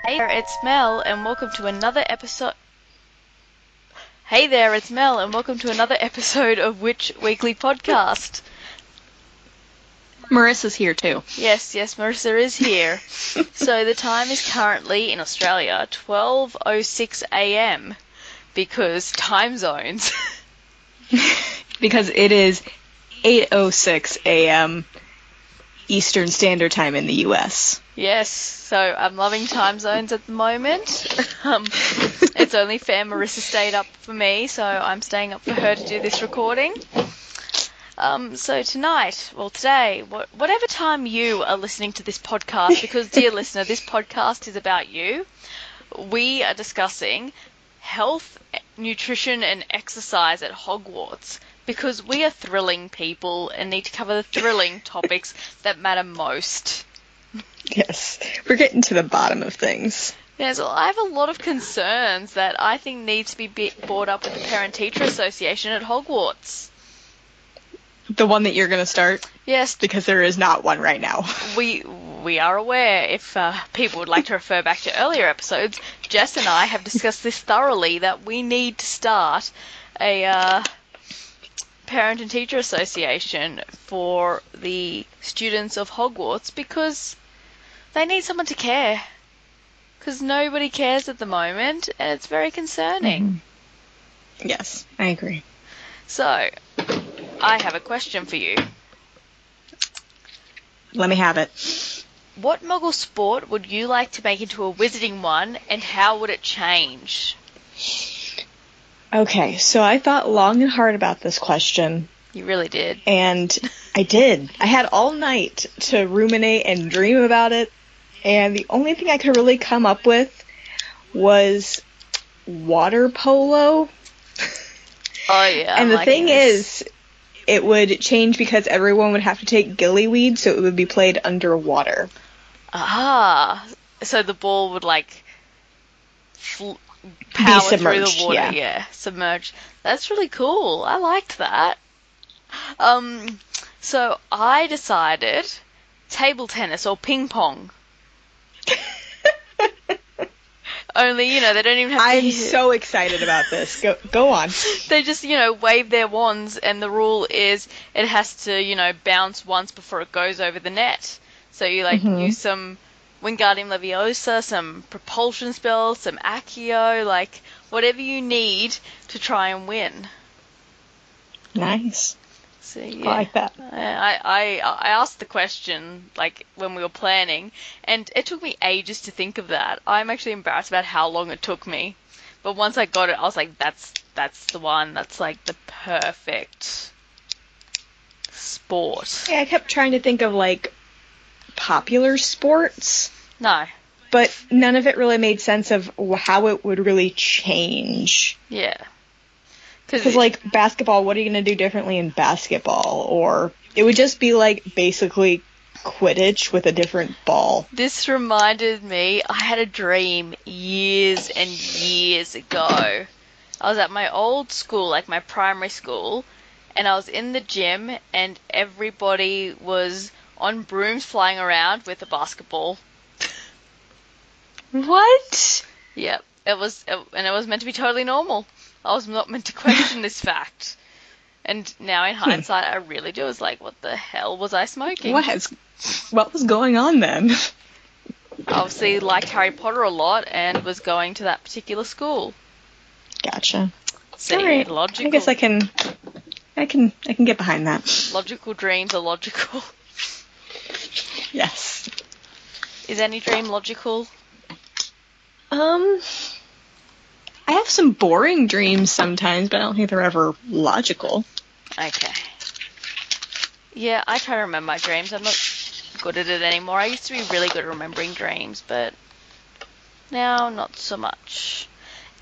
Hey there, it's Mel, and welcome to another episode. Hey there, it's Mel, and welcome to another episode of Which Weekly Podcast. Marissa's here too. Yes, Marissa is here. So the time is currently in Australia 12:06 a.m. because time zones. Because it is 8:06 a.m. Eastern Standard Time in the U.S. Yes, so I'm loving time zones at the moment. It's only fair Marissa stayed up for me, so I'm staying up for her to do this recording. So today, whatever time you are listening to this podcast, because dear listener, this podcast is about you, we are discussing health, nutrition and exercise at Hogwarts, because we are thrilling people and need to cover the thrilling topics that matter most. Yes, we're getting to the bottom of things. Yeah, so I have a lot of concerns that I think need to be brought up with the Parent-Teacher Association at Hogwarts. The one that you're going to start? Yes. Because there is not one right now. We are aware, if people would like to refer back to earlier episodes, Jess and I have discussed this thoroughly, that we need to start a Parent and Teacher Association for the students of Hogwarts, because they need someone to care. Because nobody cares at the moment, and it's very concerning. Yes, I agree. So, I have a question for you. Let me have it. What Muggle sport would you like to make into a wizarding one, and how would it change? Okay, so I thought long and hard about this question. You really did. And I did. I had all night to ruminate and dream about it, and the only thing I could really come up with was water polo. Oh, yeah. And the thing is, it would change because everyone would have to take gillyweed, so it would be played underwater. Ah, so the ball would, power through the water. Yeah, submerge. That's really cool. I liked that. So I decided table tennis or ping pong. Only, they don't even have to... I'm so excited about this. Go on. They just, wave their wands, and the rule is it has to, bounce once before it goes over the net. So you, use some Wingardium Leviosa, some propulsion spells, some Accio, whatever you need to try and win. Nice. So, yeah. I like that. I asked the question, when we were planning, and it took me ages to think of that. I'm actually embarrassed about how long it took me. But once I got it, I was like, that's the one. That's, the perfect sport. Yeah, I kept trying to think of, popular sports. No. But none of it really made sense of how it would really change. Yeah. Because, basketball, what are you going to do differently in basketball? Or it would just be, basically Quidditch with a different ball. This reminded me, I had a dream years and years ago. I was at my old school, my primary school, and I was in the gym, and everybody was on brooms flying around with a basketball. What? Yep. It was meant to be totally normal. I was not meant to question this fact. And now in hindsight, I really do. It's what the hell was I smoking? What was going on then? Obviously liked Harry Potter a lot and was going to that particular school. Gotcha. See, all right. Logical. I guess I can get behind that. Logical dreams are logical. Yes. Is any dream logical? I have some boring dreams sometimes, but I don't think they're ever logical. Okay. Yeah, I try to remember my dreams. I'm not good at it anymore. I used to be really good at remembering dreams, but now not so much.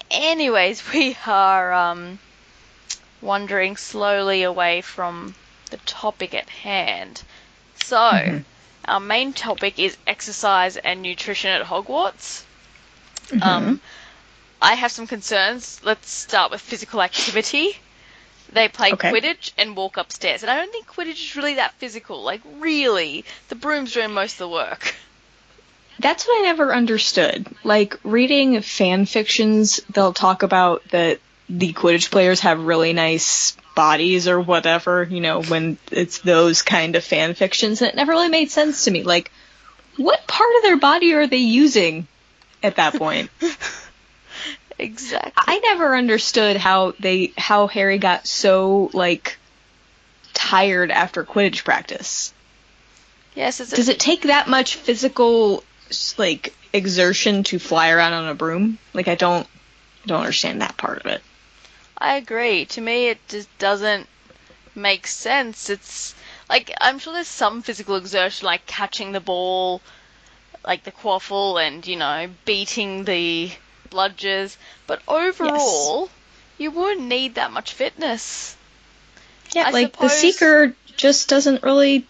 Anyways, we are wandering slowly away from the topic at hand. So, our main topic is exercise and nutrition at Hogwarts. I have some concerns. Let's start with physical activity. They play Quidditch and walk upstairs. And I don't think Quidditch is really that physical. Really. The broom's doing most of the work. That's what I never understood. Like, reading fan fictions, they'll talk about that the Quidditch players have really nice bodies or whatever, you know, when it's those kind of fan fictions, and it never really made sense to me. Like, what part of their body are they using at that point? Exactly. I never understood how Harry got so, like, tired after Quidditch practice. Yes, Does it take that much physical, like, exertion to fly around on a broom? Like, I don't understand that part of it. I agree. To me, it just doesn't make sense. It's like, I'm sure there's some physical exertion, like catching the ball, like the quaffle, and, you know, beating the bludgers. But overall, you wouldn't need that much fitness. Yeah, the Seeker just doesn't really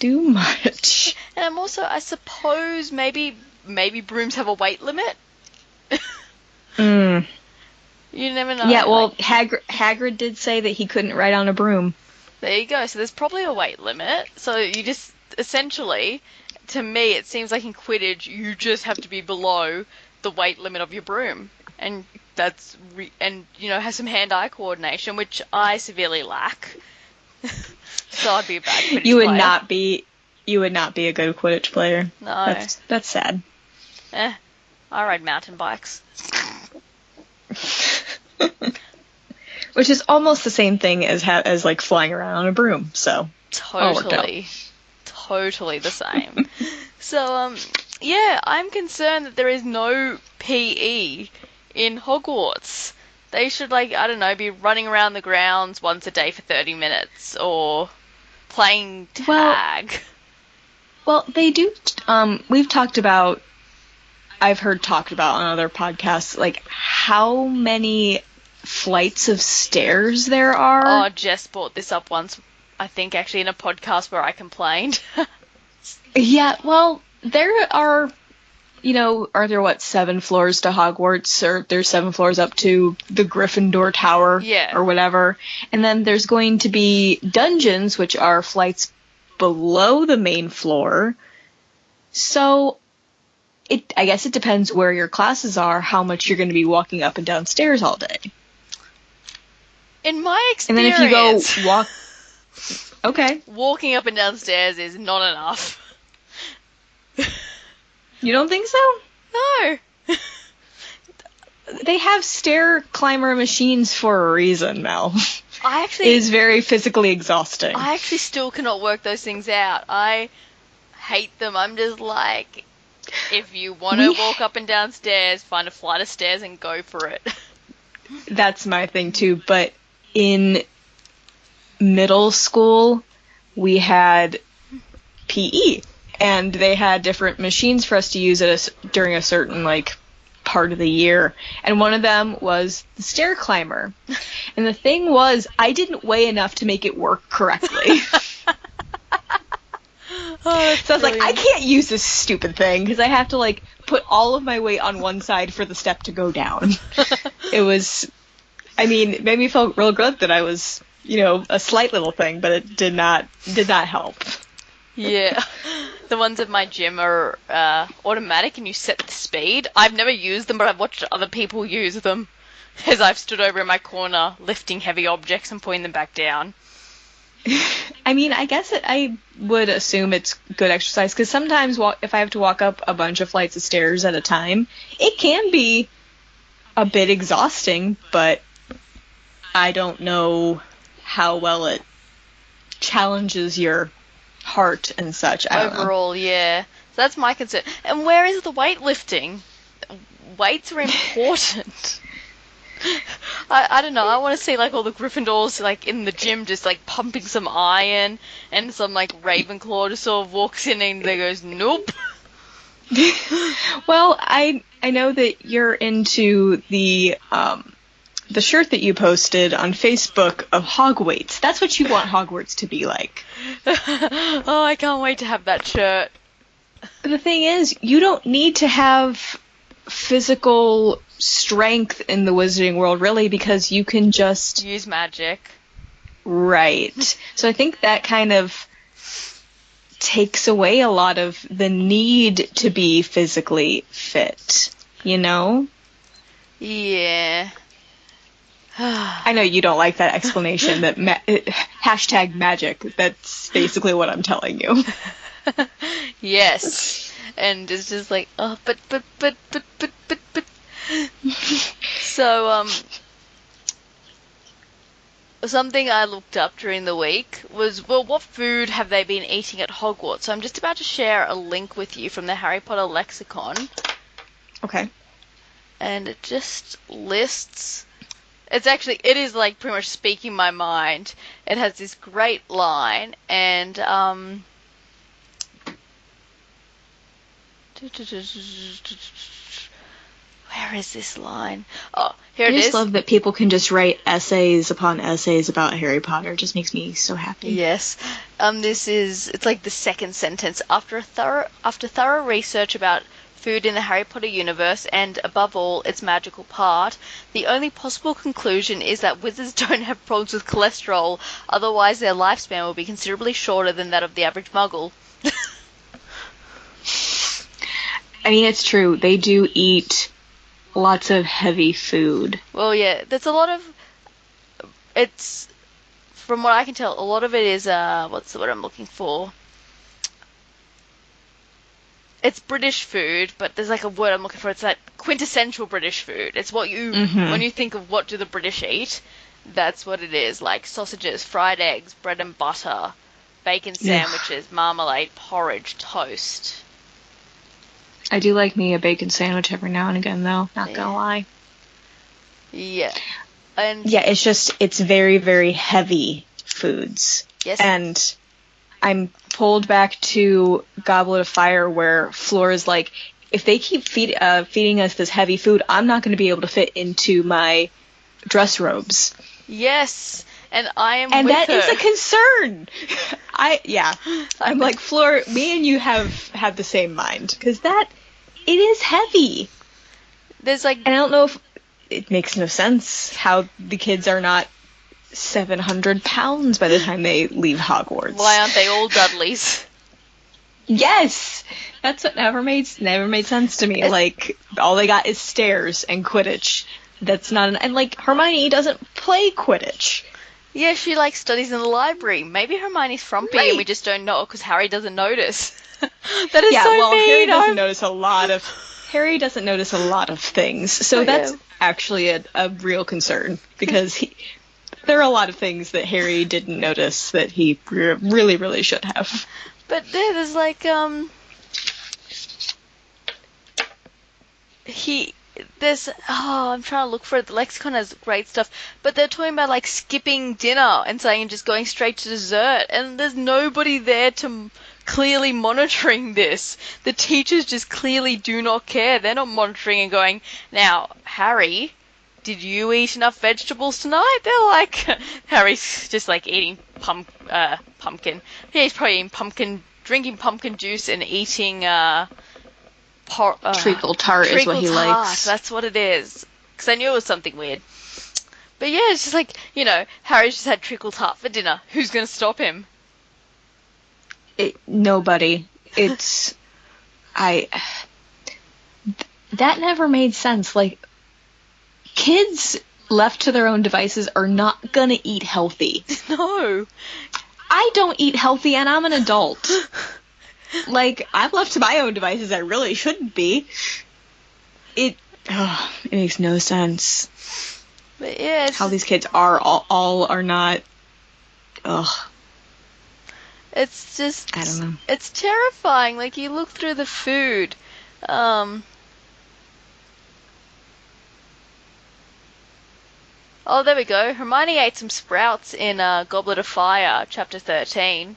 do much. And I suppose maybe brooms have a weight limit. You never know. Yeah, well, Hagrid did say that he couldn't ride on a broom. There you go. So there's probably a weight limit. So you just, essentially, to me, it seems like in Quidditch, you just have to be below the weight limit of your broom. And have some hand-eye coordination, which I severely lack. So I'd be a bad Quidditch player. You would not be a good Quidditch player. No. That's sad. I ride mountain bikes. Which is almost the same thing as like flying around on a broom, so totally the same. So I'm concerned that there is no PE in Hogwarts. They should, like, I don't know, be running around the grounds once a day for 30 minutes or playing tag. Well, they do. I've heard talked about on other podcasts, like, how many flights of stairs there are. Oh, Jess brought this up once, I think, actually, in a podcast where I complained. Yeah, well, there are, are there, 7 floors to Hogwarts, or there's 7 floors up to the Gryffindor Tower, or whatever. And then there's going to be dungeons, which are flights below the main floor. So I guess it depends where your classes are, how much you're going to be walking up and down stairs all day. In my experience... And then if you go walk... Okay. Walking up and down stairs is not enough. You don't think so? No. They have stair climber machines for a reason, Mel. It is very physically exhausting. I actually still cannot work those things out. I hate them. I'm just like... If you want to walk up and down stairs, find a flight of stairs and go for it. That's my thing, too. But in middle school, we had PE. And they had different machines for us to use during a certain, part of the year. And one of them was the stair climber. And the thing was, I didn't weigh enough to make it work correctly. So I was like, I can't use this stupid thing, because I have to, put all of my weight on one side for the step to go down. It made me feel real good that I was, a slight little thing, but it did not help. Yeah. The ones at my gym are automatic, and you set the speed. I've never used them, but I've watched other people use them as I've stood over in my corner lifting heavy objects and putting them back down. I guess I would assume it's good exercise, because sometimes if I have to walk up a bunch of flights of stairs at a time, it can be a bit exhausting, but I don't know how well it challenges your heart and such. Overall, yeah. So that's my concern. And where is the weightlifting? Weights are important. I don't know. I want to see all the Gryffindors in the gym just pumping some iron, and some Ravenclaw just sort of walks in and they goes, nope. Well, I know that you're into the shirt that you posted on Facebook of Hogwarts. That's what you want Hogwarts to be like. Oh, I can't wait to have that shirt. But the thing is, you don't need to have physical strength in the wizarding world, really, because you can just... use magic. Right. So I think that kind of takes away a lot of the need to be physically fit, you know? Yeah. I know you don't like that explanation, that hashtag magic. That's basically what I'm telling you. Yes. And it's just like, oh, but. So, something I looked up during the week was, well, what food have they been eating at Hogwarts? So I'm just about to share a link with you from the Harry Potter lexicon. Okay. And it just lists... it is like pretty much speaking my mind. It has this great line, and, where is this line? Oh, here it is. I just love that people can just write essays upon essays about Harry Potter. It just makes me so happy. Yes. It's like the second sentence. After thorough research about food in the Harry Potter universe, and above all, its magical part, the only possible conclusion is that wizards don't have problems with cholesterol, otherwise their lifespan will be considerably shorter than that of the average muggle. I mean, it's true. They do eat lots of heavy food. Well, yeah, there's a lot of... It's... From what I can tell, a lot of it is, what's the word I'm looking for? It's British food, but there's like a word I'm looking for. It's like quintessential British food. It's what you... When you think of what do the British eat, that's what it is. Like sausages, fried eggs, bread and butter, bacon sandwiches, marmalade, porridge, toast. I do like me a bacon sandwich every now and again, though. Not gonna lie. Yeah. And yeah, it's very, very heavy foods. Yes. And I'm pulled back to Goblet of Fire, where Fleur is like, if they keep feeding us this heavy food, I'm not going to be able to fit into my dress robes. Yes. And I am and with that her. is a concern. I'm like, Fleur, me and you have had the same mind, because it is heavy. There's like, and I don't know if it makes no sense how the kids are not 700 pounds by the time they leave Hogwarts. Why aren't they all Dudleys? Yes, that's what never made sense to me. Like, all they got is stairs and Quidditch. That's not and like, Hermione doesn't play Quidditch. Yeah, she like studies in the library. Maybe Hermione's frumpy and we just don't know because Harry doesn't notice. That is so mean. Harry doesn't notice a lot of things. So that's actually a real concern, because there are a lot of things that Harry didn't notice that he really, really should have. But there's like, I'm trying to look for it. The lexicon has great stuff, but they're talking about like skipping dinner and saying just going straight to dessert, and there's nobody there to clearly monitoring this. The teachers just clearly do not care. They're not monitoring and going, now, Harry, did you eat enough vegetables tonight? They're like, Harry's just like eating pumpkin. Yeah, he's probably eating drinking pumpkin juice and eating treacle tart is what he likes. That's what it is. Because I knew it was something weird. But yeah, it's just like, Harry's just had treacle tart for dinner. Who's going to stop him? Nobody. That never made sense. Like, kids left to their own devices are not gonna eat healthy. No. I don't eat healthy, and I'm an adult. Like, I'm left to my own devices. I really shouldn't be. It makes no sense. But yeah, how these kids are all are not. Ugh. It's just, I don't know. It's terrifying. Like, you look through the food. Oh, there we go. Hermione ate some sprouts in Goblet of Fire, chapter 13.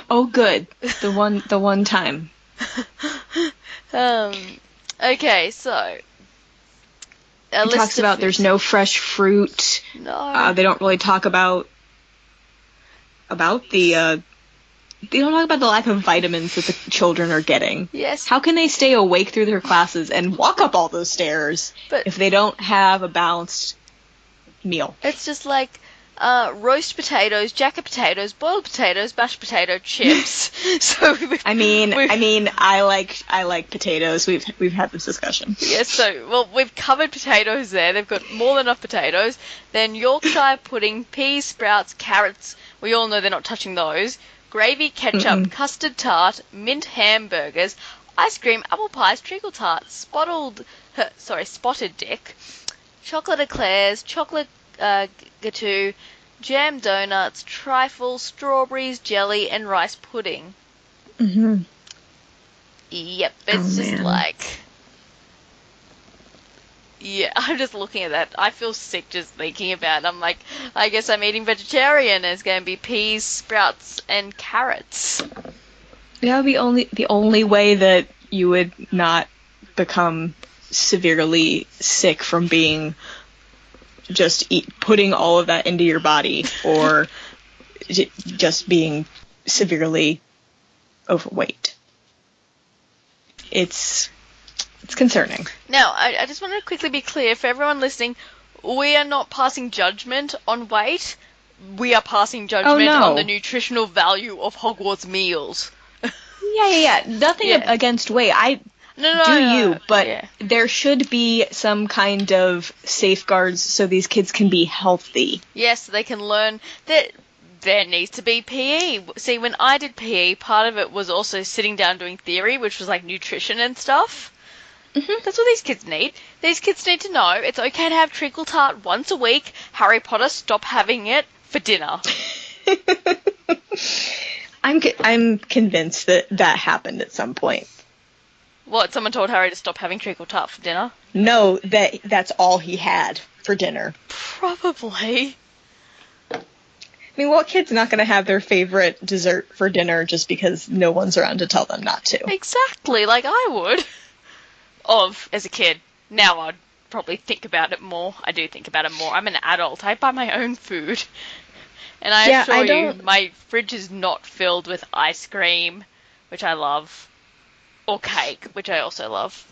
Oh, good. The one time. Okay, so. It talks about there's no fresh fruit. No. They don't really talk about the they don't talk about the lack of vitamins that the children are getting. Yes. How can they stay awake through their classes and walk up all those stairs if they don't have a balanced meal? It's just like, roast potatoes, jacket potatoes, boiled potatoes, mashed potato chips. So I like potatoes. We've had this discussion. Yes, so we've covered potatoes there. They've got more than enough potatoes. Then Yorkshire pudding, peas, sprouts, carrots. We all know they're not touching those. Gravy, ketchup, custard tart, mint hamburgers, ice cream, apple pies, treacle tarts, spotted dick, chocolate eclairs, chocolate gâteau, jam donuts, trifles, strawberries, jelly, and rice pudding. Mm-hmm. Yep, it's just like... Yeah, I'm just looking at that. I feel sick just thinking about it. I'm like, I guess I'm eating vegetarian. It's going to be peas, sprouts, and carrots. That would be the only way that you would not become severely sick from being putting all of that into your body, or just being severely overweight. It's concerning. Now, I just want to quickly be clear for everyone listening, we are not passing judgment on weight. We are passing judgment on the nutritional value of Hogwarts meals. Yeah. Nothing against weight. But there should be some kind of safeguards so these kids can be healthy. Yes, they can learn that there needs to be PE. See, when I did PE, part of it was also sitting down doing theory, which was like nutrition and stuff. Mm-hmm. That's what these kids need. These kids need to know it's okay to have treacle tart once a week. Harry Potter, stop having it for dinner. I'm convinced that happened at some point. What, someone told Harry to stop having treacle tart for dinner? No, that's all he had for dinner. Probably. I mean, what kid's not going to have their favorite dessert for dinner just because no one's around to tell them not to? Exactly, like I would. As a kid. Now I'd probably think about it more. I do think about it more. I'm an adult. I buy my own food. And I assure you, my fridge is not filled with ice cream, which I love. Or cake, which I also love.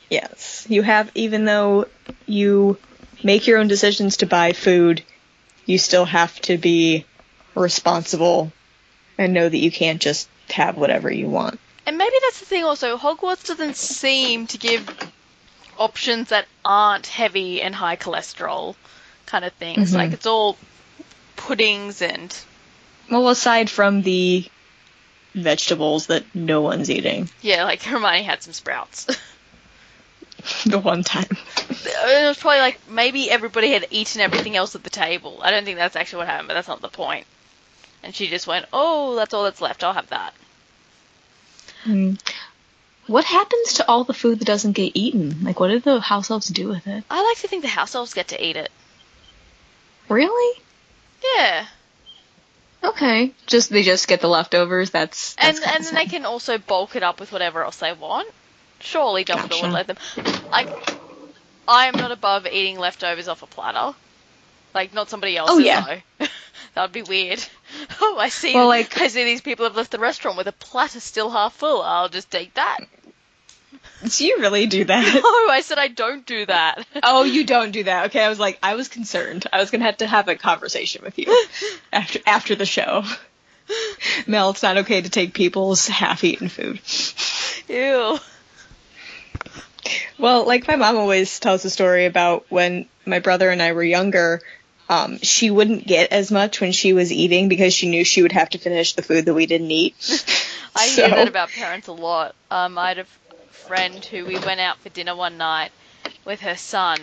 Yes. Even though you make your own decisions to buy food, you still have to be responsible and know that you can't just have whatever you want. And maybe that's the thing also, Hogwarts doesn't seem to give options that aren't heavy and high cholesterol kind of things. Mm-hmm. Like, it's all puddings and... Well, aside from the vegetables that no one's eating. Yeah, like Hermione had some sprouts. The one time. It was probably like maybe everybody had eaten everything else at the table. I don't think that's actually what happened, but that's not the point. And she just went, oh, that's all that's left. I'll have that. What happens to all the food that doesn't get eaten? Like, what do the house elves do with it? I like to think the house elves get to eat it. Really? Yeah. Okay. They just get the leftovers. That's and then they can also bulk it up with whatever else they want. Surely Dumbledore would let them. Like, I am not above eating leftovers off a platter. Like, not somebody else's, though. That would be weird. Oh, I see. Well, I see these people have left the restaurant with a platter still half full. I'll just take that. Do you really do that? No, I said I don't do that. Oh, you don't do that. Okay, I was concerned. I was going to have a conversation with you after the show. Mel, it's not okay to take people's half-eaten food. Ew. Well, like my mom always tells a story about when my brother and I were younger, she wouldn't get as much when she was eating because she knew she would have to finish the food that we didn't eat. I hear that about parents a lot. I had a friend who we went out for dinner one night with her son,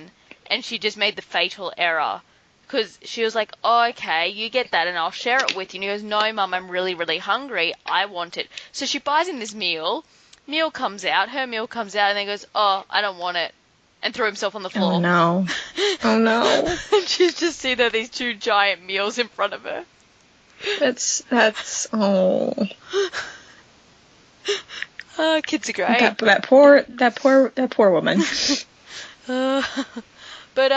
and she just made the fatal error. Because she was like, oh, okay, you get that and I'll share it with you. And he goes, no, Mum, I'm really, really hungry. I want it. So she buys him this meal. Her meal comes out, and then goes, oh, I don't want it. And threw himself on the floor. Oh, no. Oh, no. And she's just seen these two giant meals in front of her. That's, oh. Kids are great. That poor woman. But,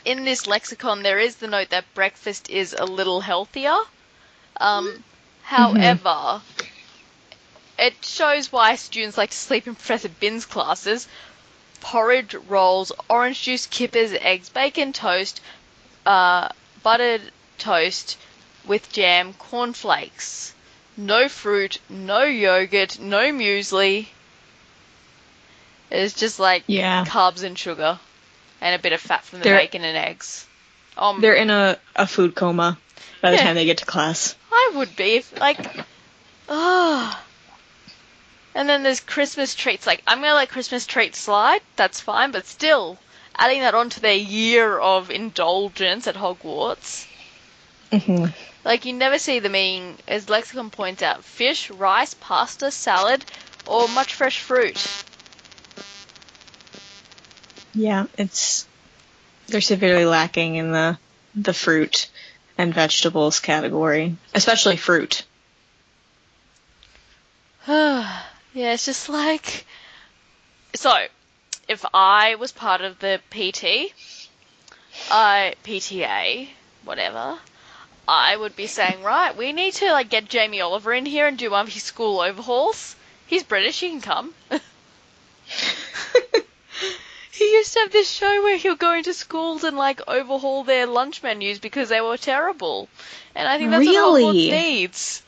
in this lexicon, there is the note that breakfast is a little healthier. However, it shows why students like to sleep in Professor Bin's classes. Porridge, rolls, orange juice, kippers, eggs, bacon, toast, buttered toast with jam, cornflakes. No fruit, no yogurt, no muesli. It's just like carbs and sugar and a bit of fat from the bacon and eggs. They're in a food coma by the time they get to class. I would be if, And then there's Christmas treats. Like, I'm going to let Christmas treats slide. That's fine. But still, adding that onto their year of indulgence at Hogwarts. Mm-hmm. Like, you never see them eating, as Lexicon points out, fish, rice, pasta, salad, or much fresh fruit. Yeah, they're severely lacking in the fruit and vegetables category, especially fruit. Yeah, it's just like... So, if I was part of the PTA, whatever, I would be saying, right, we need to get Jamie Oliver in here and do one of his school overhauls. He's British, he can come. He used to have this show where he'll go into schools and overhaul their lunch menus because they were terrible. And I think that's what Hogwarts needs.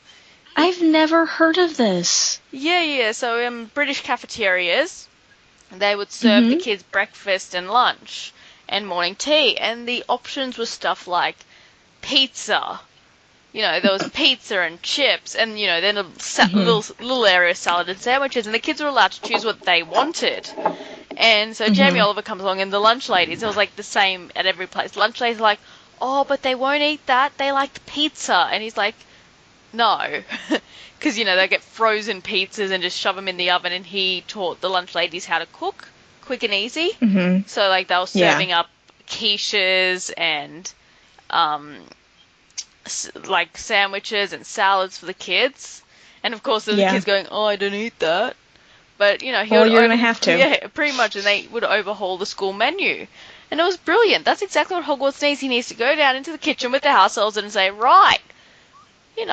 I've never heard of this. Yeah. So British cafeterias, they would serve the kids breakfast and lunch and morning tea. And the options were stuff like pizza. There was pizza and chips and, then a little area of salad and sandwiches. And the kids were allowed to choose what they wanted. And so Jamie Oliver comes along and the lunch ladies, it was the same at every place. Lunch ladies are like, oh, but they won't eat that. They like the pizza. And he's like, no. Because, they get frozen pizzas and just shove them in the oven. And he taught the lunch ladies how to cook quick and easy. Mm-hmm. So, they were serving up quiches and, sandwiches and salads for the kids. And, of course, the kids going, oh, I don't eat that. But, you're going to have to. Yeah, pretty much. And they would overhaul the school menu. And it was brilliant. That's exactly what Hogwarts needs. He needs to go down into the kitchen with the house elves and say, right, you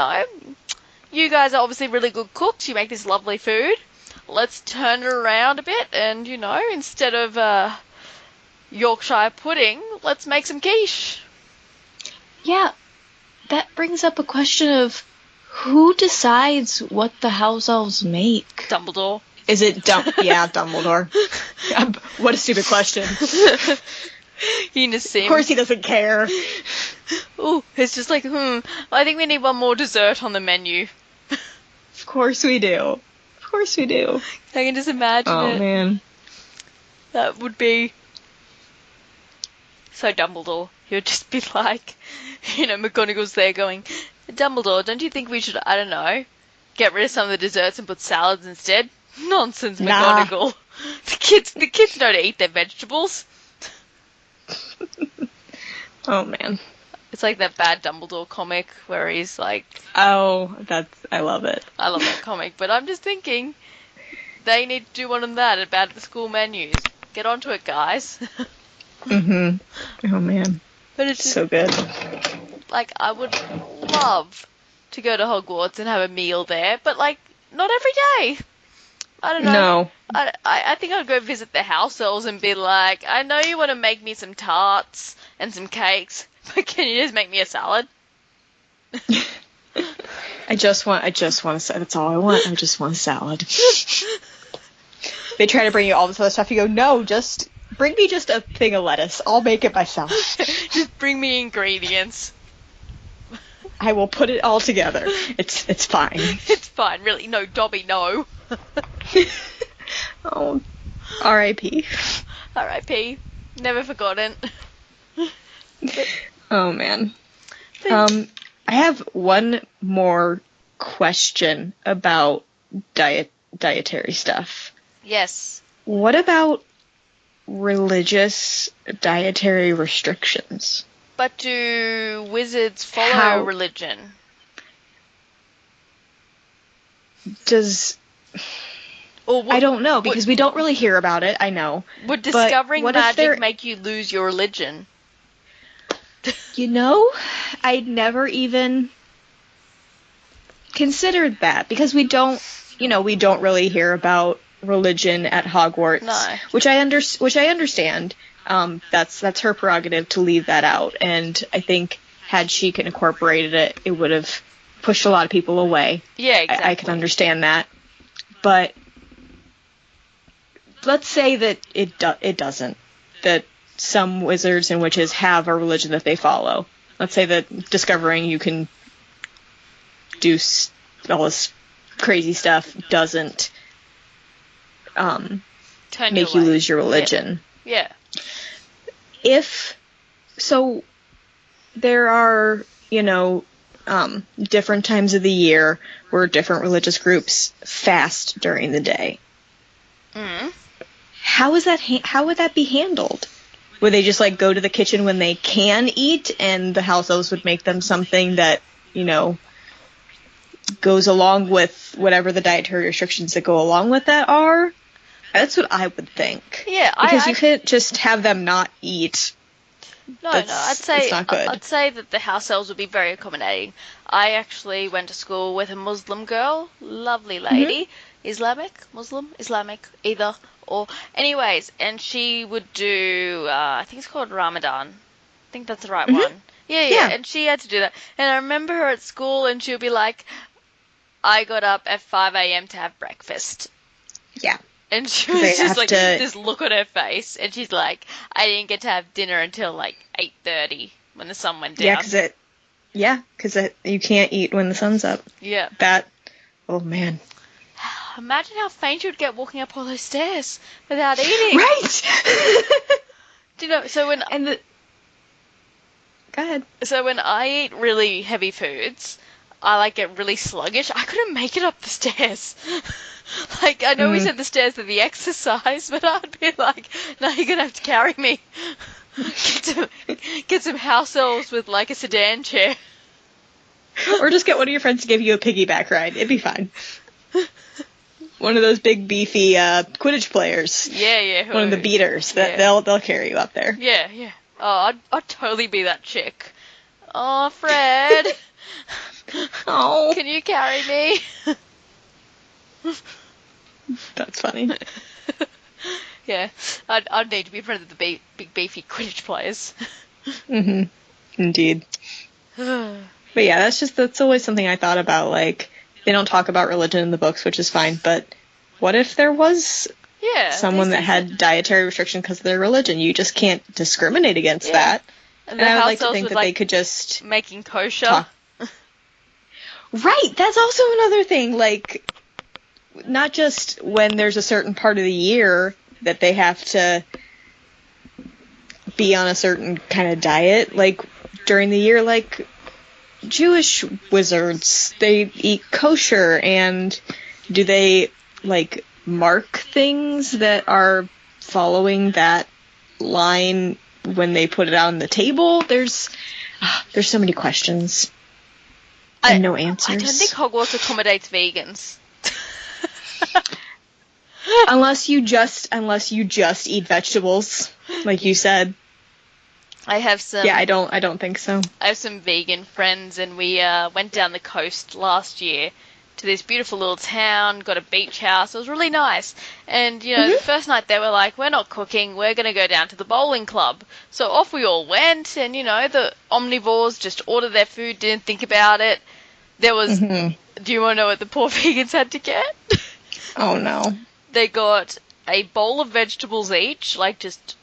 guys are obviously really good cooks. You make this lovely food. Let's turn it around a bit. And, instead of Yorkshire pudding, let's make some quiche. Yeah, that brings up a question of who decides what the house elves make? Dumbledore. Is it Dumbledore? What a stupid question. Of course he doesn't care. Ooh, it's just I think we need one more dessert on the menu. Of course we do. I can just imagine it. Oh, man. That would be... So Dumbledore, he would just be McGonagall's there going, Dumbledore, don't you think we should, I don't know, get rid of some of the desserts and put salads instead? Nonsense, McGonagall. The kids know to eat their vegetables. Oh, man. It's like that bad Dumbledore comic where he's like... Oh, I love it. I love that comic, but I'm just thinking they need to do one of that about the school menus. Get onto it, guys. Mm-hmm. Oh, man. But it's just, so good. I would love to go to Hogwarts and have a meal there, but, not every day. I don't know. No. I think I'd go visit the house elves and be like, I know you want to make me some tarts and some cakes, but can you just make me a salad? I just want a salad. That's all I want. I just want a salad. They try to bring you all this other stuff. You go, no, just bring me just a thing of lettuce. I'll make it myself. Just bring me ingredients. I will put it all together. It's fine. It's fine, really. No, Dobby, no. Oh, R.I.P. R.I.P. Never forgotten. Oh, man. I have one more question about dietary stuff. Yes. What about religious dietary restrictions? But do wizards follow religion? I don't know, because we don't really hear about it, I know. Would discovering magic make you lose your religion? I'd never even considered that, because we don't really hear about religion at Hogwarts. No. Which I understand. That's her prerogative to leave that out. And I think had she incorporated it, it would have pushed a lot of people away. Yeah, exactly. I can understand that. But let's say that it doesn't. That some wizards and witches have a religion that they follow. Let's say that discovering you can do all this crazy stuff doesn't make you lose your religion. Yeah. If so, there are, different times of the year where different religious groups fast during the day. Mm. How would that be handled? Would they just go to the kitchen when they can eat, and the house elves would make them something that goes along with whatever the dietary restrictions that go along with that are? That's what I would think. Yeah, because you couldn't just have them not eat. No, I'd say that the house elves would be very accommodating. I actually went to school with a Muslim girl, lovely lady, Islamic, either or. Anyways, and she would do, I think it's called Ramadan. I think that's the right one. Yeah, and she had to do that. And I remember her at school, and she would be like, I got up at 5 a.m. to have breakfast. Yeah. And she was just this look on her face, and she's like, I didn't get to have dinner until 8:30 when the sun went down. Because you can't eat when the sun's up. Yeah. Oh man. Imagine how faint you would get walking up all those stairs without eating. Right! Do you know, Go ahead. So when I eat really heavy foods, I get really sluggish. I couldn't make it up the stairs. I know we said the stairs are the exercise, but I'd be like, no, you're going to have to carry me. Get some house elves with a sedan chair. Or just get one of your friends to give you a piggyback ride. It'd be fine. One of those big beefy Quidditch players. Yeah. One of the beaters. They'll carry you up there. Yeah. Oh, I'd totally be that chick. Oh, Fred. Oh. Can you carry me? That's funny. Yeah, I'd need to be a friend of the big beefy Quidditch players. Mm-hmm. Indeed. But yeah, that's always something I thought about. They don't talk about religion in the books, which is fine, but what if there was someone that had dietary restriction because of their religion? You just can't discriminate against that. And I would like to think that they could just... Making kosher. Right, that's also another thing. Not just when there's a certain part of the year that they have to be on a certain kind of diet. During the year, Jewish wizards, they eat kosher, and do they, mark things that are following that line when they put it out on the table? There's so many questions. And no answers. I don't think Hogwarts accommodates vegans. unless you just eat vegetables, like you said. I have some. Yeah, I don't think so. I have some vegan friends, and we went down the coast last year to this beautiful little town. Got a beach house. It was really nice. And the first night they were like, "We're not cooking. We're gonna go down to the bowling club." So off we all went, and the omnivores just ordered their food, didn't think about it. There was. Do you want to know what the poor vegans had to get? Oh no. They got a bowl of vegetables each, just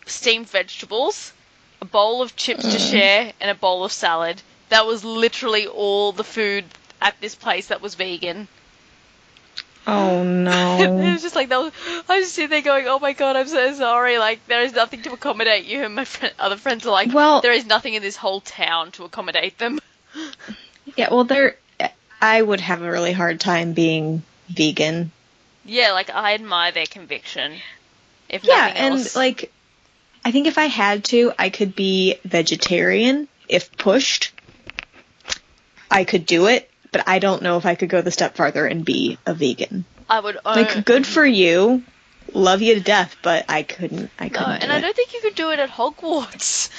steamed vegetables, a bowl of chips to share, and a bowl of salad. That was literally all the food at this place that was vegan. Oh no. It was just I was just sitting there going, oh my god, I'm so sorry, there is nothing to accommodate you, and my other friends are like, well, there is nothing in this whole town to accommodate them. Yeah, well, I would have a really hard time being vegan. Yeah, I admire their conviction. If nothing else. And I think if I had to, I could be vegetarian if pushed. I could do it, but I don't know if I could go the step farther and be a vegan. I would. Good for you. Love you to death, but I couldn't. I couldn't. No, and I don't think you could do it at Hogwarts.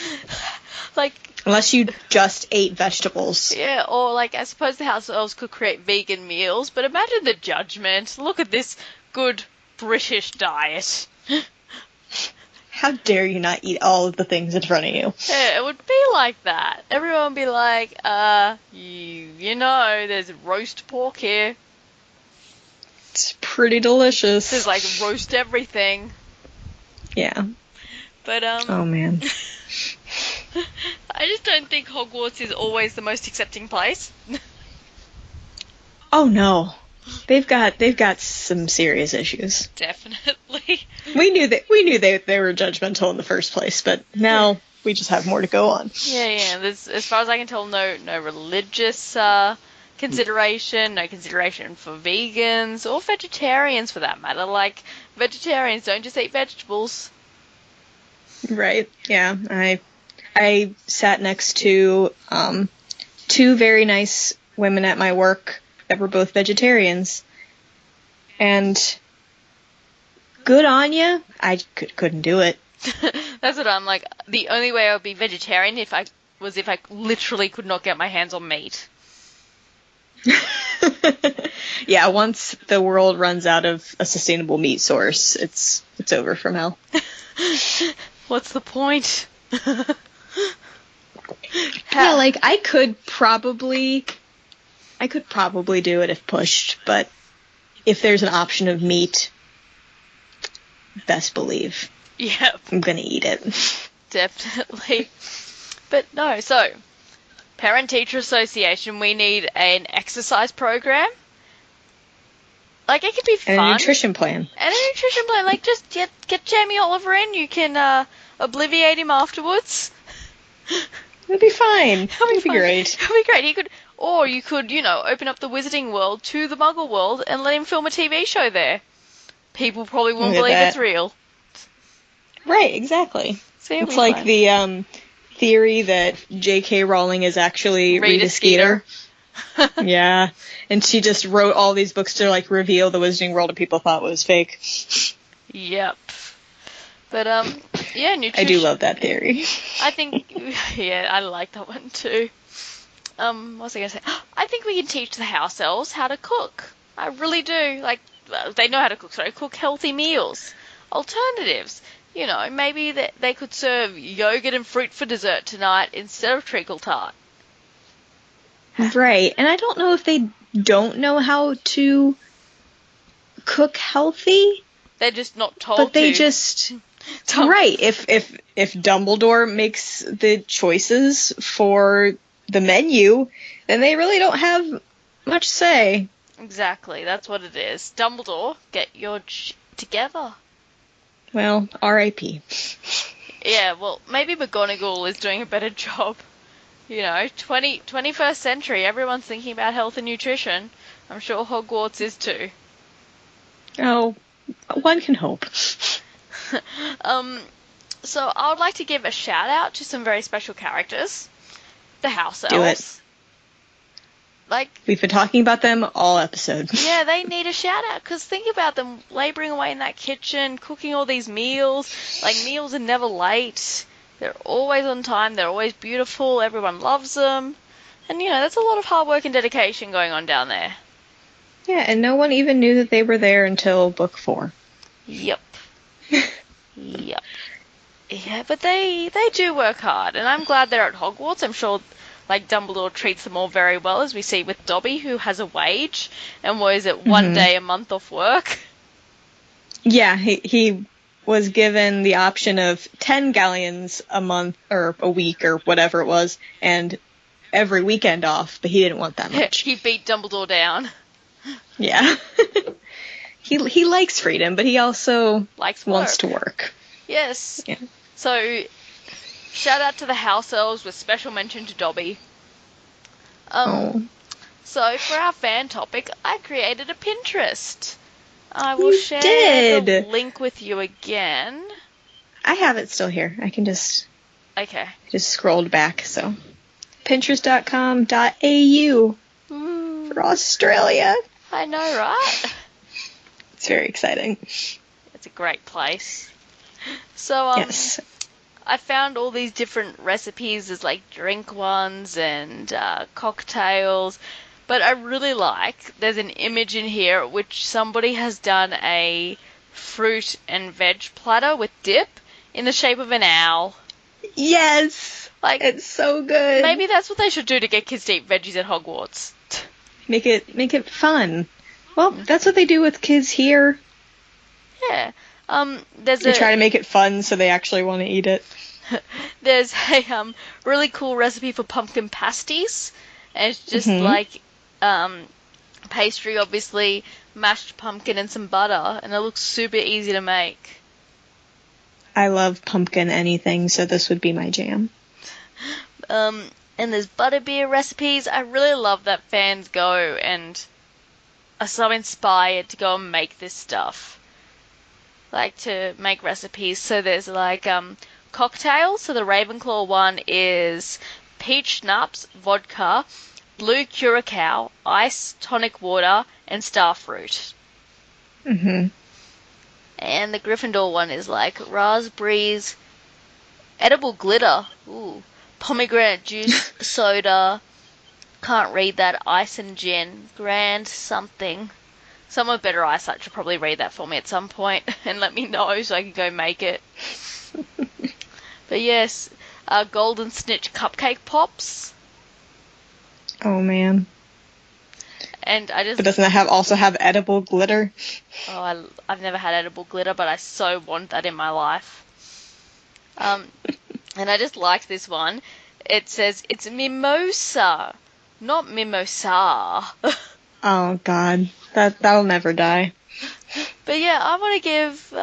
Unless you just ate vegetables. Yeah, or I suppose the house elves could create vegan meals, but imagine the judgment. Look at this good British diet. how dare you not eat all of the things in front of you? Yeah, it would be like that. Everyone would be like, you know, there's roast pork here. It's pretty delicious. There's like roast everything. Yeah. But, oh man. I just don't think Hogwarts is always the most accepting place. Oh no. They've got some serious issues. Definitely. We knew they were judgmental in the first place, but now we just have more to go on. Yeah. There's, as far as I can tell, no religious consideration, no consideration for vegans or vegetarians for that matter. Like, vegetarians don't just eat vegetables. Right. Yeah. I sat next to two very nice women at my work that were both vegetarians, and good on ya. I couldn't do it. That's what I'm like. The only way I would be vegetarian if I literally could not get my hands on meat. Yeah, once the world runs out of a sustainable meat source, it's over from hell. What's the point? Yeah, like I could probably do it if pushed, but if there's an option of meat, best believe. Yep. I'm gonna eat it. Definitely. But no, so Parent-Teacher Association, we need an exercise program. Like, it could be fun. And a nutrition plan. Like, just get Jamie Oliver in. You can obliviate him afterwards. It'll be fine. It'll be great. It'll be great. You could, open up the Wizarding World to the Muggle world and let him film a TV show there. People probably won't believe it's real. Right, exactly. So it's like fun. The theory that J.K. Rowling is actually Rita Skeeter. Yeah, and she just wrote all these books to like reveal the Wizarding World, and people thought it was fake. Yep. But yeah, nutrition. I do love that theory. I think, yeah, I like that one too. What was I going to say? I think we can teach the house elves how to cook. I really do. Like, they know how to cook, cook healthy meals. Alternatives. Maybe they could serve yogurt and fruit for dessert tonight instead of treacle tart. Right, and I don't know if they don't know how to cook healthy. They're just not told but they just... Right, if Dumbledore makes the choices for the menu, then they really don't have much say. Exactly, that's what it is. Dumbledore, get your together. Well, R.I.P. Yeah, well, maybe McGonagall is doing a better job. 21st century, everyone's thinking about health and nutrition. I'm sure Hogwarts is too. Oh, one can hope. So I would like to give a shout out to some very special characters. The house elves. Do it. Like, we've been talking about them all episode. Yeah, they need a shout out, because think about them labouring away in that kitchen, cooking all these meals. Like, meals are never late. They're always on time. They're always beautiful. Everyone loves them. And, that's a lot of hard work and dedication going on down there. Yeah, and no one even knew that they were there until book 4. Yep. Yep. Yeah, but they do work hard, and I'm glad they're at Hogwarts. I'm sure, like, Dumbledore treats them all very well, as we see with Dobby, who has a wage, and one day a month off work. Yeah, he was given the option of 10 galleons a month, or a week, or whatever it was, and every weekend off, but he didn't want that much. He beat Dumbledore down. Yeah. He likes freedom, but he also wants to work. Yes. Yeah. So, shout out to the house elves with special mention to Dobby. So, for our fan topic, I created a Pinterest. I will share the link with you again. I have it still here. I can just... Okay. Just scrolled back, so... Pinterest.com.au for Australia. I know, right? It's very exciting. It's a great place. So, yes. I found all these different recipes. There's like drink ones and cocktails. But I really there's an image in here which somebody has done a fruit and veg platter with dip in the shape of an owl. Yes! Like, it's so good. Maybe that's what they should do to get kids to eat veggies at Hogwarts. Make it fun. Well, that's what they do with kids here. Yeah. They try to make it fun so they actually want to eat it. There's a really cool recipe for pumpkin pasties. And it's just like pastry, obviously, mashed pumpkin and some butter, and it looks super easy to make. I love pumpkin anything, so this would be my jam. And there's butterbeer recipes. I really love that fans go and are so inspired to go and make this stuff. Like to make recipes. So there's like cocktails. So the Ravenclaw one is peach schnapps, vodka, blue curacao, ice, tonic water, and starfruit. Mm-hmm. And the Gryffindor one is like raspberries, edible glitter, pomegranate juice, soda, can't read that, ice and gin, grand something. Someone with better eyesight should probably read that for me at some point and let me know so I can go make it. But yes, golden snitch cupcake pops. Oh man. And But doesn't it also have edible glitter? Oh, I've never had edible glitter, but I so want that in my life. And I just liked this one. It says it's mimosa, not mimosa. Oh God, that'll never die. But yeah, I want to give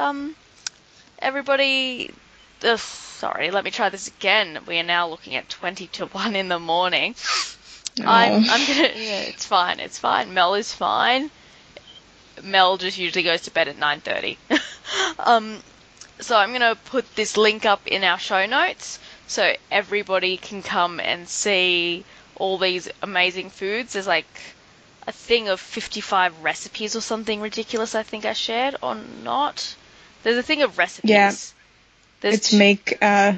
everybody. Sorry, let me try this again. We are now looking at 20-1 in the morning. Oh. I'm gonna. Yeah, it's fine. Mel is fine. Mel just usually goes to bed at 9:30. So I'm gonna put this link up in our show notes so everybody can come and see all these amazing foods. There's like a thing of 55 recipes or something ridiculous. I think I shared or not. There's a thing of recipes. Yeah. It's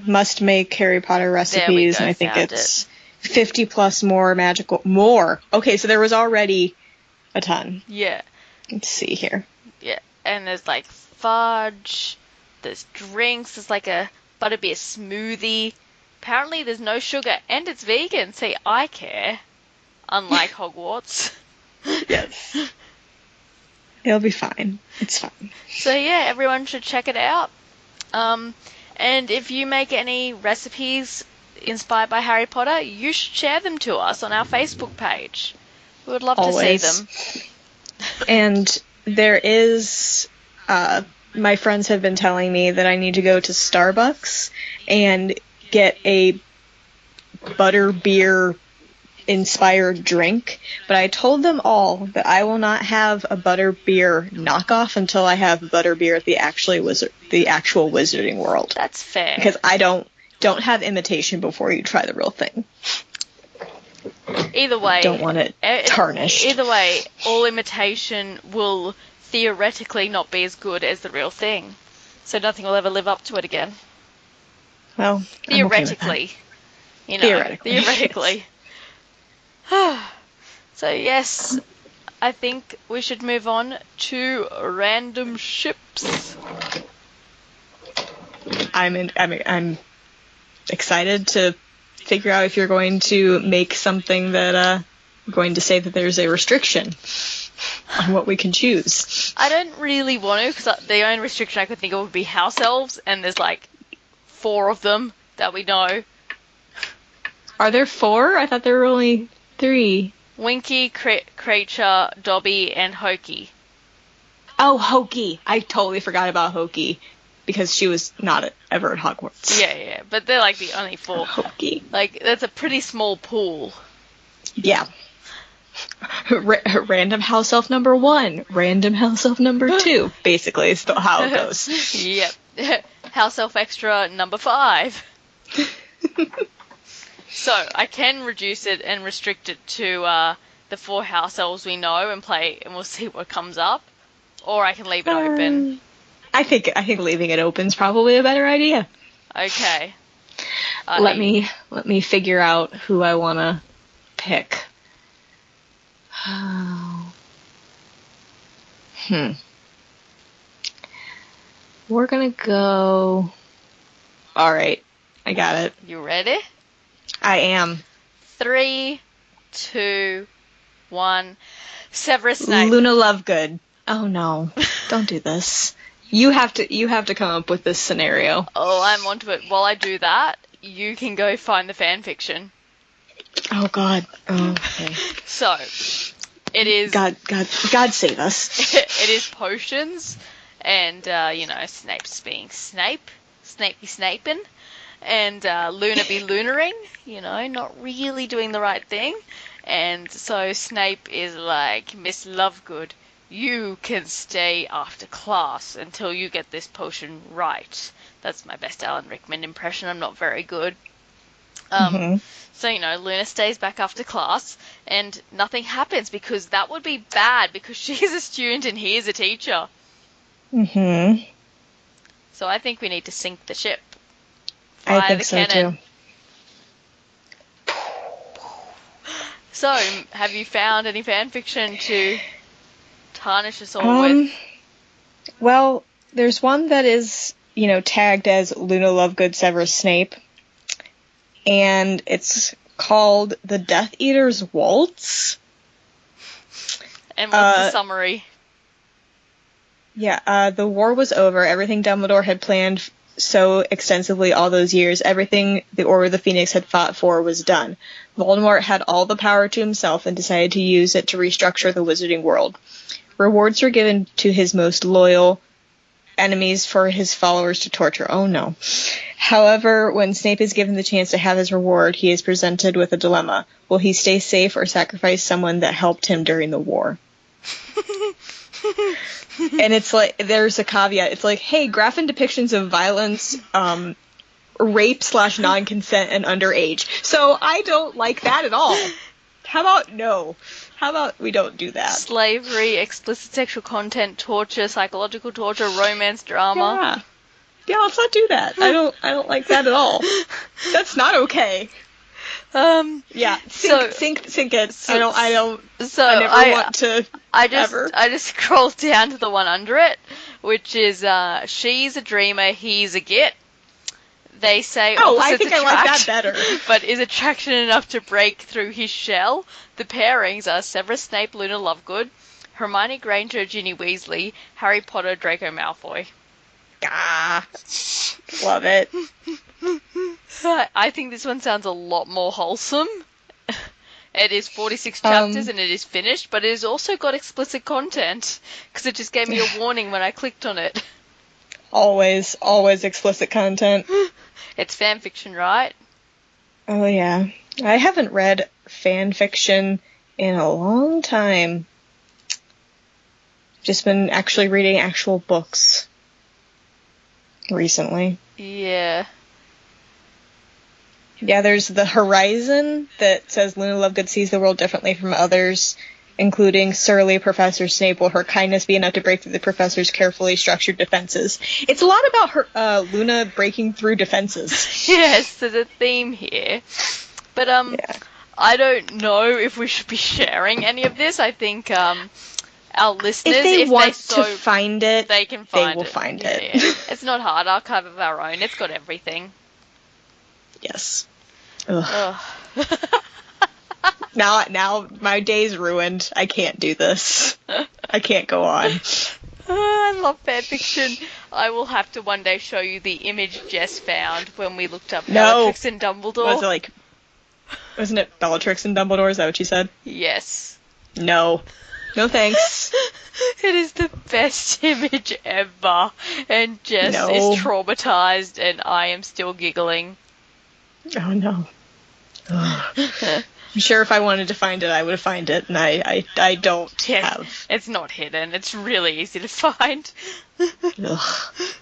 must make Harry Potter recipes, and I think it's 50 plus more magical. Okay, so there was already a ton. Yeah. Let's see here. Yeah, and there's like fudge, there's drinks, there's like a butterbeer smoothie. Apparently there's no sugar, and it's vegan. See, I care. Unlike Hogwarts. Yes. It'll be fine. It's fine. So yeah, everyone should check it out. And if you make any recipes inspired by Harry Potter, you should share them to us on our Facebook page. We would love to see them. And there is, my friends have been telling me that I need to go to Starbucks and get a butterbeer inspired drink, but I told them all that I will not have a butterbeer knockoff until I have butterbeer at the actual Wizarding World. That's fair. Because I don't have imitation before you try the real thing. Either way, don't want it tarnished. Either way, all imitation will theoretically not be as good as the real thing, so nothing will ever live up to it again. Well, theoretically, I'm okay with that. Theoretically. So yes, I think we should move on to random ships. I'm excited to figure out if you're going to make something that going to say that there's a restriction on what we can choose. I don't really want to, because the only restriction I could think of would be house elves, and there's like 4 of them that we know. Are there 4? I thought there were only 3. Winky, Creature, Dobby, and Hokey. Oh, Hokey! I totally forgot about Hokey. Because she was not ever at Hogwarts. Yeah, but they're like the only 4. Hokey. Like, that's a pretty small pool. Yeah. Random house elf number 1. Random house elf number 2. Basically, is how it goes. Yep. House elf extra number 5. So, I can reduce it and restrict it to the 4 house elves we know and play, and we'll see what comes up. Or I can leave it open. I think leaving it open is probably a better idea. Okay. Let me figure out who I want to pick. We're gonna go Alright. I got it. You ready? I am. 3, 2, 1. Severus Snape. Luna Lovegood. Oh no. Don't do this. You have to come up with this scenario. Oh, I'm onto it. While I do that, you can go find the fanfiction. Oh god. Oh, okay. So, it is... God save us. It is potions, and, Snape's being Snape. Snape be snaping. And Luna be lunaring, not really doing the right thing. And so Snape is like, Miss Lovegood, you can stay after class until you get this potion right. That's my best Alan Rickman impression. I'm not very good. So, Luna stays back after class, and nothing happens, because that would be bad, because she's a student and he is a teacher. So I think we need to sink the ship. I think so too. So, have you found any fanfiction to tarnish us all with? Well, there's one that is, tagged as Luna Lovegood Severus Snape, and it's called The Death Eater's Waltz. And what's the summary? Yeah, the war was over. Everything Dumbledore had planned so extensively all those years, everything the Order of the Phoenix had fought for was done. Voldemort had all the power to himself and decided to use it to restructure the wizarding world. Rewards were given to his most loyal enemies for his followers to torture. Oh no. However, when Snape is given the chance to have his reward, he is presented with a dilemma. Will he stay safe or sacrifice someone that helped him during the war? And it's like, there's a caveat. It's like, hey, graphic depictions of violence, rape/non-consent and underage. So I don't like that at all. How about no? How about we don't do that? Slavery, explicit sexual content, torture, psychological torture, romance, drama. Yeah, let's not do that. I don't like that at all. That's not okay. Yeah, sink it. I just scrolled down to the one under it, which is she's a dreamer, he's a git. They say I think I like that better. But is attraction enough to break through his shell? The pairings are Severus Snape, Luna Lovegood, Hermione Granger, Ginny Weasley, Harry Potter, Draco Malfoy. Love it. I think this one sounds a lot more wholesome. It is 46 chapters and it is finished, but it has also got explicit content, because it just gave me a warning when I clicked on it. Always explicit content. It's fanfiction, right? Oh yeah. I haven't read fanfiction in a long time. Just been actually reading actual books recently. Yeah. Yeah, there's the Horizon that says Luna Lovegood sees the world differently from others, including surly Professor Snape. Will her kindness be enough to break through the professor's carefully structured defenses? It's a lot about Luna breaking through defenses. Yes, there's a theme here. But, I don't know if we should be sharing any of this. I think, our listeners, if they want to find it, they can find it. They will find it. Yeah. It's not hard. Archive of our own. It's got everything. Yes. Ugh. Now my day's ruined. I can't do this. I can't go on. I love fanfiction. I will have to one day show you the image Jess found when we looked up Bellatrix and Dumbledore. Wasn't it Bellatrix and Dumbledore? Is that what you said? Yes. No thanks. It is the best image ever, and Jess is traumatized, and I am still giggling. Oh no. I'm sure if I wanted to find it, I would have found it, and I don't have. It's not hidden. It's really easy to find.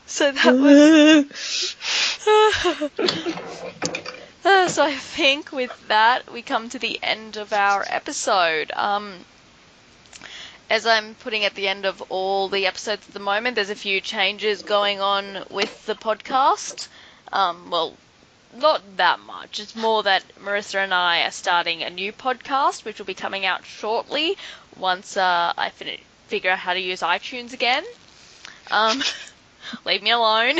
So that was... So I think with that, we come to the end of our episode. As I'm putting at the end of all the episodes at the moment, there's a few changes going on with the podcast. Well, not that much. It's more that Marissa and I are starting a new podcast, which will be coming out shortly once I figure out how to use iTunes again. Leave me alone.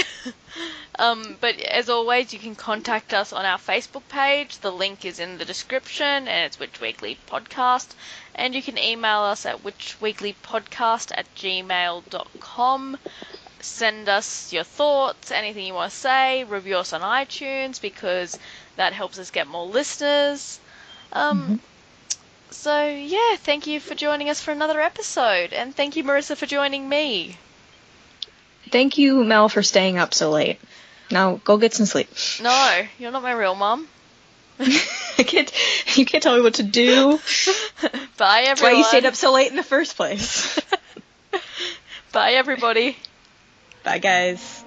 But as always, you can contact us on our Facebook page. The link is in the description, and it's Witch Weekly Podcast. And you can email us at witchweeklypodcast@gmail.com. Send us your thoughts, anything you want to say. Review us on iTunes, because that helps us get more listeners. So, yeah, thank you for joining us for another episode. And thank you, Marissa, for joining me. Thank you, Mel, for staying up so late. Now, go get some sleep. No, you're not my real mum. You can't tell me what to do. Bye, everyone. That's why you stayed up so late in the first place. Bye, everybody. Bye, guys.